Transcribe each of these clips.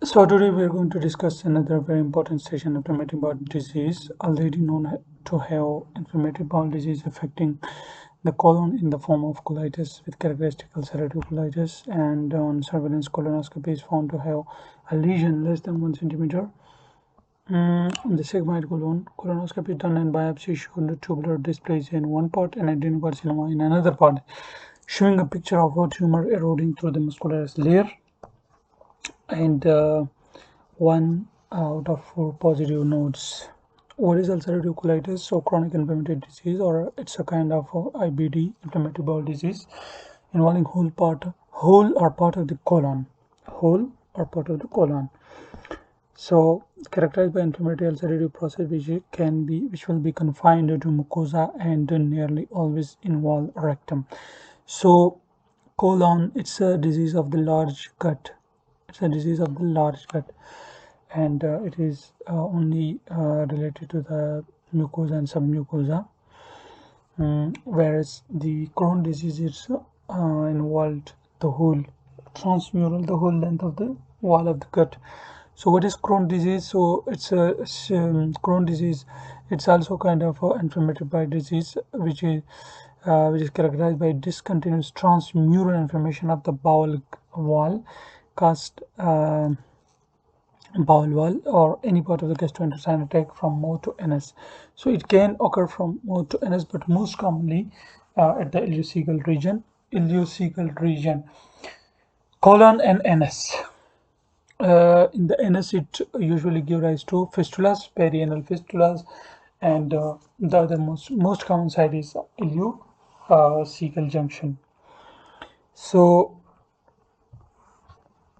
So today we are going to discuss another very important session, inflammatory bowel disease, already known to have inflammatory bowel disease affecting the colon in the form of colitis with characteristic ulcerative colitis, and on surveillance colonoscopy is found to have a lesion less than 1 centimeter in the sigmoid colon. Colonoscopy done and biopsy showed tubular dysplasia in one part and adenocarcinoma in another part, showing a picture of a tumor eroding through the muscularis layer, and 1 out of 4 positive nodes. What is ulcerative colitis? So chronic inflammatory disease, or it's a kind of IBD, inflammatory bowel disease, involving whole or part of the colon, whole or part of the colon. So characterized by inflammatory ulcerative process which will be confined to mucosa and nearly always involve rectum. So colon, it's a disease of the large gut. It's a disease of the large gut, and it is only related to the mucosa and submucosa, whereas the Crohn disease is involved the whole transmural, the whole length of the wall of the gut. So what is Crohn disease? So it's a Crohn disease. It's also kind of inflammatory bowel disease, which is characterized by discontinuous transmural inflammation of the bowel wall, caused bowel wall, or any part of the gastrointestinal tract from mouth to anus. So it can occur from mouth to anus, but most commonly at the ileocecal region. Colon and anus. In the anus, it usually gives rise to fistulas, perianal fistulas, and the other most common site is ileocecal junction. So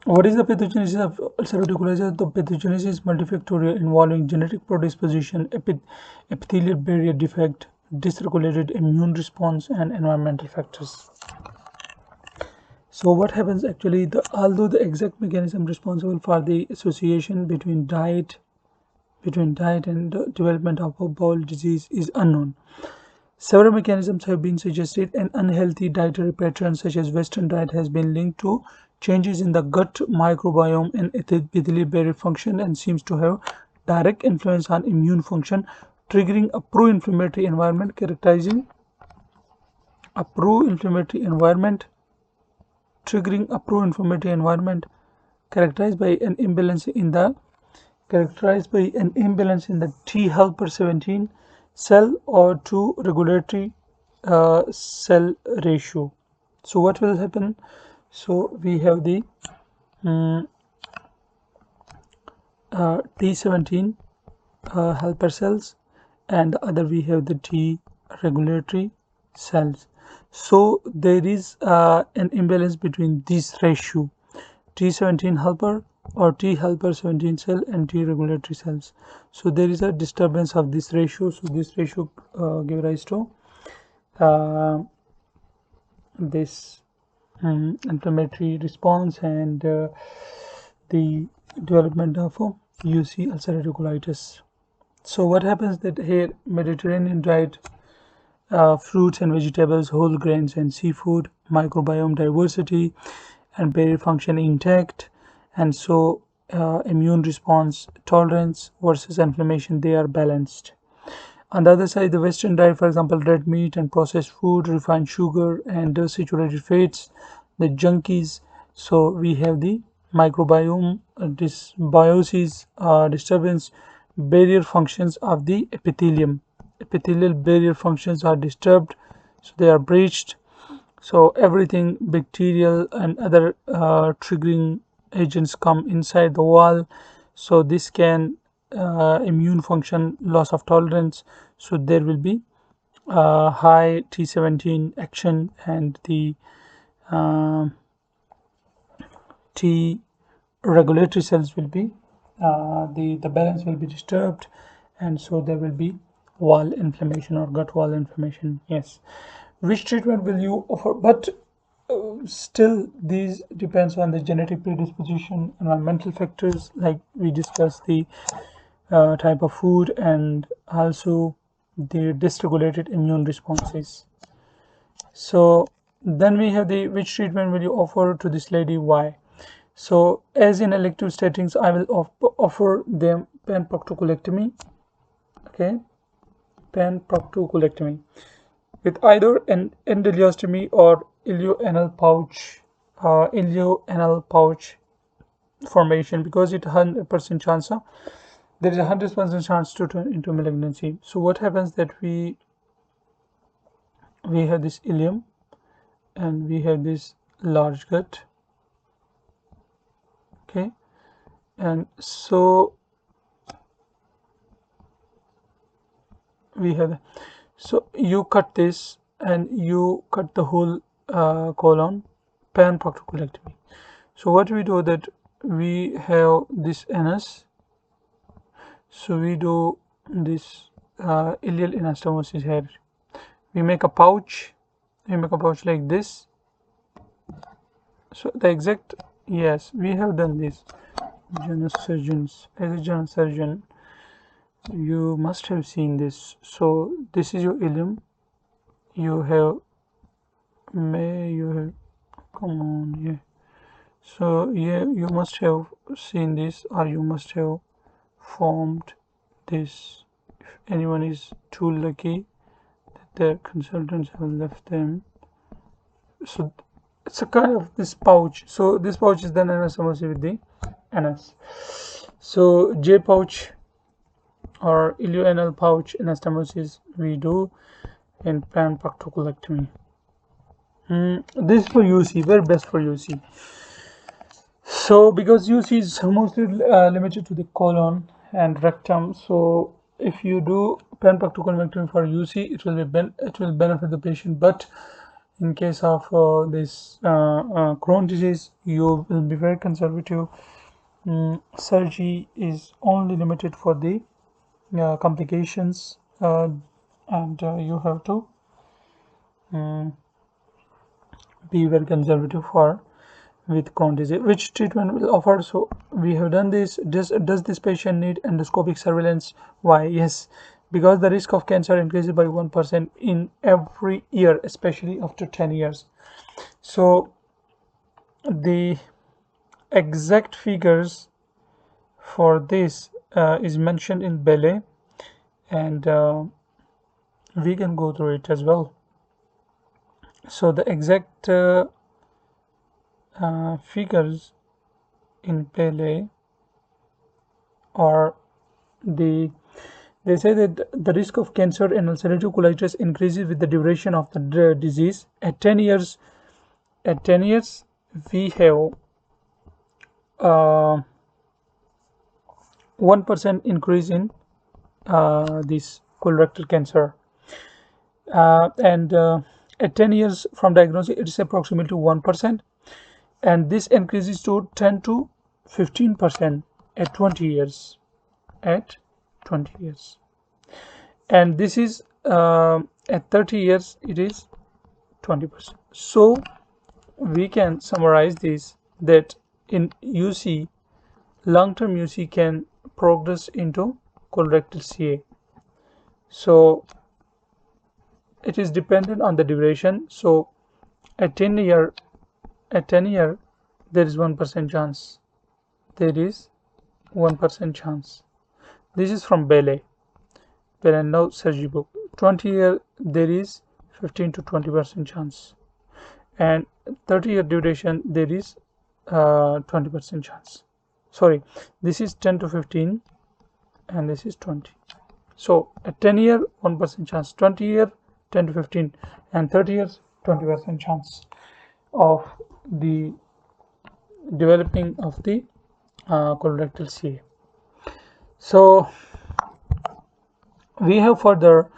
what is the pathogenesis of ulcerative colitis? The pathogenesis is multifactorial, involving genetic predisposition, epithelial barrier defect, dysregulated immune response, and environmental factors. So what happens actually, although the exact mechanism responsible for the association between diet and development of a bowel disease is unknown, several mechanisms have been suggested. An unhealthy dietary pattern such as Western diet has been linked to changes in the gut microbiome and epithelial barrier function, and seems to have direct influence on immune function, triggering a pro-inflammatory environment characterized by an imbalance in the T helper 17 cell or to regulatory cell ratio. So what will happen? So we have the T17 helper cells, and the other we have the T regulatory cells. So there is an imbalance between this ratio, T17 helper or T helper 17 cell and T regulatory cells. So there is a disturbance of this ratio. So this ratio give rise to this inflammatory response and the development of UC, ulcerative colitis. So what happens that here, Mediterranean diet, fruits and vegetables, whole grains and seafood, microbiome diversity and barrier function intact, and so immune response, tolerance versus inflammation, they are balanced. On the other side, the Western diet, for example, red meat and processed food, refined sugar and saturated fats, the junkies. So we have the microbiome dysbiosis, disturbance, barrier functions of the epithelial barrier functions are disturbed, so they are breached. So everything bacterial and other triggering agents come inside the wall, so this can immune function, loss of tolerance. So there will be high T17 action, and the T regulatory cells will be the balance will be disturbed, and so there will be wall inflammation or gut wall inflammation. Yes. Which treatment will you offer? But still these depends on the genetic predisposition, environmental factors, like we discussed, the type of food, and also the dysregulated immune responses. So then we have the which treatment will you offer to this lady? Why? So as in elective settings, I will offer them panproctocolectomy. Okay, panproctocolectomy with either an endoleostomy or ileoanal pouch formation, because it 100% chance there is a 100% chance to turn into malignancy. So what happens that we have this ileum and we have this large gut. Okay, and so we have, so you cut this and you cut the whole colon, panproctocolectomy. So what we do that we have this anus, so we do this ileal anastomosis here. We make a pouch like this. So the exact, yes, we have done this. General surgeons, as a general surgeon, you must have seen this. So this is your ileum. You have come on, yeah. So yeah, you must have seen this, or you must have formed this. If anyone is too lucky that their consultants have left them, so it's a kind of this pouch. So this pouch is then anastomosis with the anus. So J pouch or ileoanal pouch anastomosis we do in panproctocolectomy. This for UC, very best for UC. So because UC is mostly limited to the colon and rectum, so if you do panproctocolectomy for UC, it will benefit the patient. But in case of this Crohn's disease, you will be very conservative. Surgery is only limited for the complications, and you have to be very conservative for with Crohn's disease. Which treatment will offer? So we have done this. Does this patient need endoscopic surveillance? Why? Yes, because the risk of cancer increases by 1% in every year, especially after 10 years. So the exact figures for this is mentioned in Bailey, and we can go through it as well. So the exact figures in Bailey are they say that the risk of cancer and ulcerative colitis increases with the duration of the disease. At 10 years, we have 1% increase in this colorectal cancer, and at 10 years from diagnosis, it is approximately 1%, and this increases to 10 to 15% at 20 years. And this is at 30 years it is 20%. So we can summarize this that in UC, long-term UC can progress into colorectal CA. So it is dependent on the duration. So at 10 year there is 1% chance. There is 1% chance. This is from Bailey now surgery book. 20 year there is 15 to 20% chance, and 30-year duration there is 20% chance. Sorry, this is 10 to 15 and this is 20. So at 10 year 1% chance, 20 year 10 to 15, and 30 years 20% chance of the developing of the colorectal CA. So we have further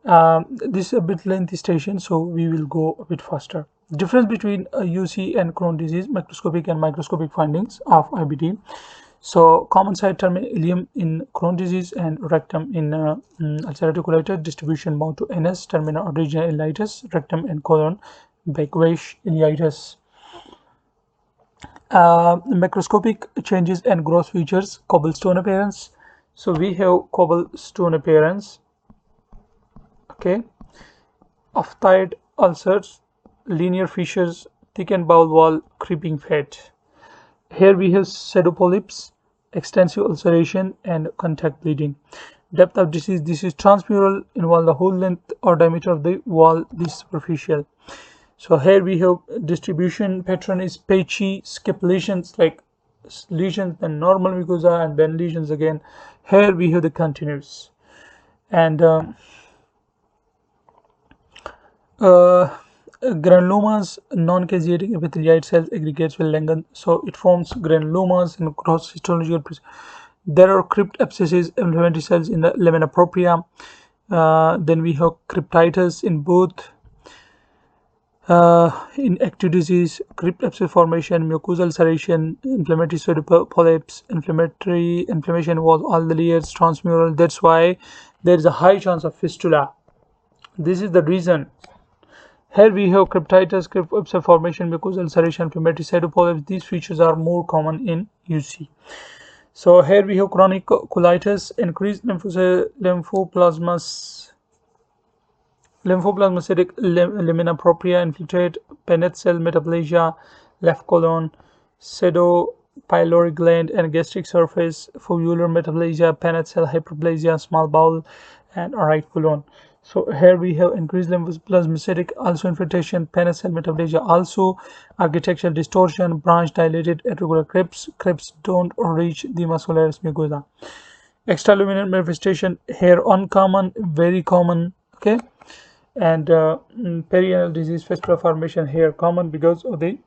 this is a bit lengthy station, so we will go a bit faster. Difference between UC and Crohn's disease, macroscopic and microscopic findings of IBD. So common site terminal ileum in Crohn's disease and rectum in ulcerative colitis. Distribution bound to anus, terminal original ileitis, rectum and colon, backwash ileitis. Macroscopic changes and gross features, cobblestone appearance. So we have cobblestone appearance, okay, ophthalmic ulcers, linear fissures, thickened bowel wall, creeping fat. Here we have pseudopolyps, extensive ulceration, and contact bleeding. Depth of disease, this is transmural, involve the whole length or diameter of the wall, this superficial. So here we have distribution pattern is patchy, skip lesions, like lesions, then normal mucosa, and then lesions again. Here we have the continuous. And granulomas, non-caseating epithelioid cells aggregates will lengthen, so it forms granulomas in cross histological. There are crypt abscesses, inflammatory cells in the lamina propria. Then we have cryptitis in both. In active disease, crypt abscess formation, mucosal ulceration, inflammatory pseudopolyps, inflammation was all the layers, transmural. That's why there is a high chance of fistula. This is the reason. Here we have cryptitis, crypt abscess formation, mucosal ulceration, inflammatory pseudopolyps. These features are more common in UC. So here we have chronic colitis, increased lymphoplasmacytic lamina propria, infiltrate, Paneth cell metaplasia, left colon, pseudopyloric gland and gastric surface, foveolar metaplasia, Paneth cell hyperplasia, small bowel, and right colon. So here we have increased lymphoplasmacytic, also infiltration, Paneth cell metaplasia, also architectural distortion, branch dilated irregular crypts don't reach the muscularis mucosa. Extraluminal manifestation here uncommon, very common, okay. And perianal disease, fistula formation here common because of the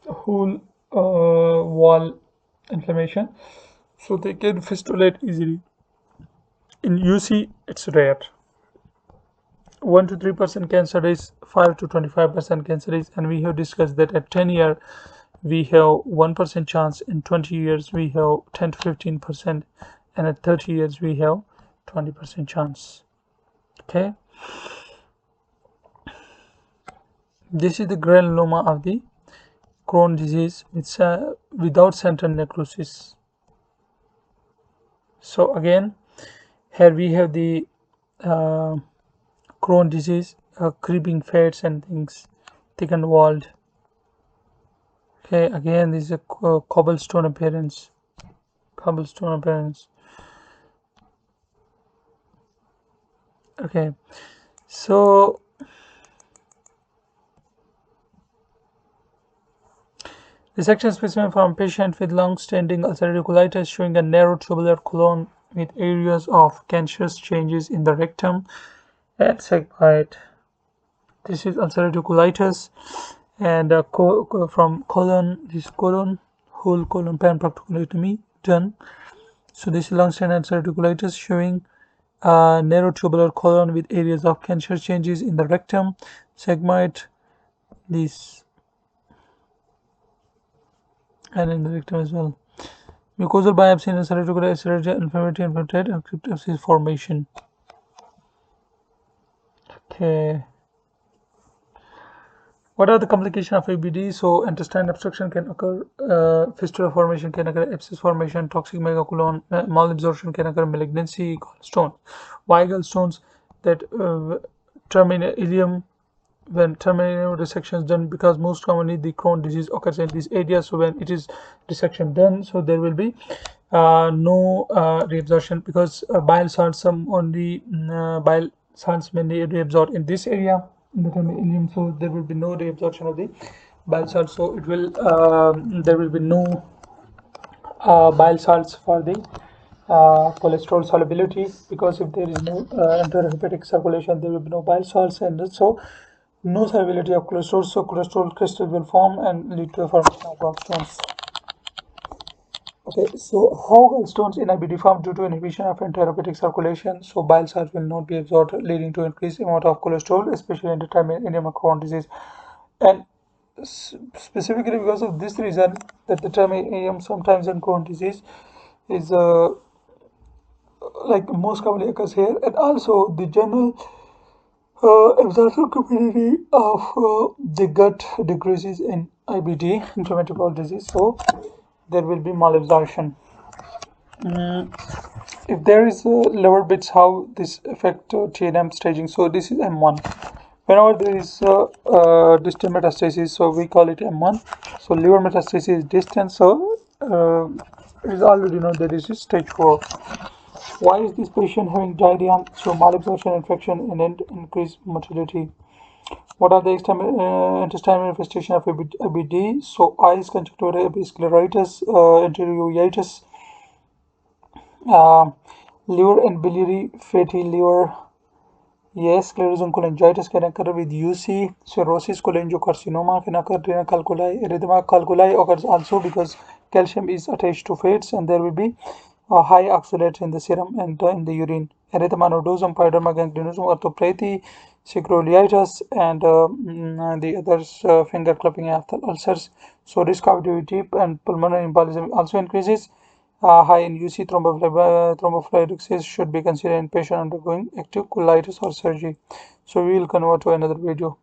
whole wall inflammation, so they can fistulate easily. In UC it's rare. 1 to 3% cancer is, 5 to 25% cancer is, and we have discussed that at 10 years we have 1% chance, in 20 years we have 10 to 15%, and at 30 years we have 20% chance. Okay, this is the granuloma of the Crohn disease. It's without central necrosis. So again, here we have the Crohn disease, creeping fats and things, thickened walled. Okay, again this is a cobblestone appearance. Okay, so dissection specimen from patient with long-standing ulcerative colitis showing a narrow tubular colon with areas of cancerous changes in the rectum and sigmoid. This is ulcerative colitis, and from colon, this colon, whole colon panproctocolotomy done. So this is long-standing ulcerative colitis showing a narrow tubular colon with areas of cancerous changes in the rectum, sigmoid, this, and in the rectum as well. Mucosal biopsy in ulcerative colitis, inflammatory and crypt abscess formation. Okay. What are the complications of IBD? So intestinal obstruction can occur, fistula formation can occur, abscess formation, toxic megacolon, malabsorption can occur, malignancy, gallstones. Why gallstones? That terminal ileum, when terminal resection is done, because most commonly the Crohn disease occurs in this area. So when it is resection done, so there will be no reabsorption, because bile salts, bile salts mainly reabsorb in this area, in the terminal ileum, so there will be no reabsorption of the bile salts. So it will there will be no bile salts for the cholesterol solubility, because if there is no enterohepatic circulation, there will be no bile salts, and so no solubility of cholesterol, so cholesterol crystals will form and lead to the formation of gallstones. Okay, so how gallstones in IBD form? Due to inhibition of enterohepatic circulation, so bile salts will not be absorbed, leading to increased amount of cholesterol, especially in the terminal ileum of Crohn disease. And specifically because of this reason, that the terminal ileum sometimes in Crohn disease is like most commonly occurs here, and also the general absorption capacity of the gut decreases in IBD, inflammatory bowel disease, so there will be malabsorption. If there is lower bits, how this affect TNM staging? So this is M1. Whenever there is distant metastasis, so we call it M1. So liver metastasis is distant, so it is already known that this is stage 4. Why is this patient having diarrhea? So malabsorption infection and increased motility. What are the intestinal manifestation of IBD? So eyes, conjunctival scleritis, enterouveitis, uh, liver and biliary fatty liver. Yes, sclerosing cholangitis can occur with UC. Cirrhosis cholangiocarcinoma can occur. Renal calculi, erythema calculi occurs also because calcium is attached to fats, and there will be a high oxalates in the serum and in the urine. Erythema nodosum, pyoderma gangrenosum, orthopraty, sacroiliitis, and the others finger clumping after ulcers. So risk of deep and pulmonary embolism also increases. High in UC thrombophlebitis should be considered in patient undergoing active colitis or surgery. So we will convert to another video.